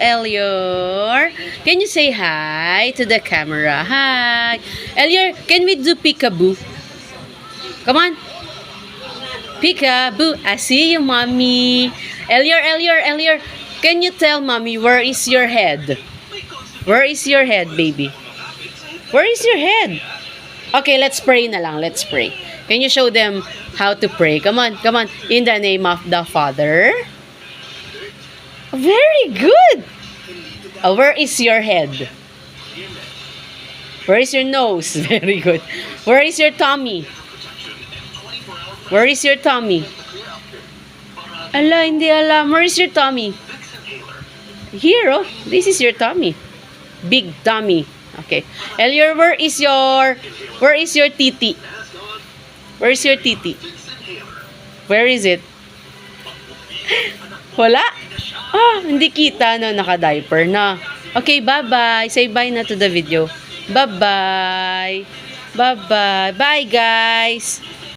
Elior. Can you say hi to the camera? Hi. Elior, can we do peekaboo? Come on. Peekaboo. I see you, mommy. Elior. Can you tell mommy where is your head? Where is your head, baby? Where is your head? Okay, let's pray na lang. Let's pray. Can you show them how to pray? Come on. In the name of the Father. Very good. Where is your head? Where is your nose? Very good. Where is your tummy? Where is your tummy? Ala, hindi alam. Where is your tummy? Here, oh. This is your tummy. Big tummy. Okay. Elior, where is your titi? Where is your titi? Where is it? Wala? Hindi kita, no? Naka-diaper na. Okay, bye-bye. Say bye na to the video. Bye-bye. Bye-bye. Bye, guys.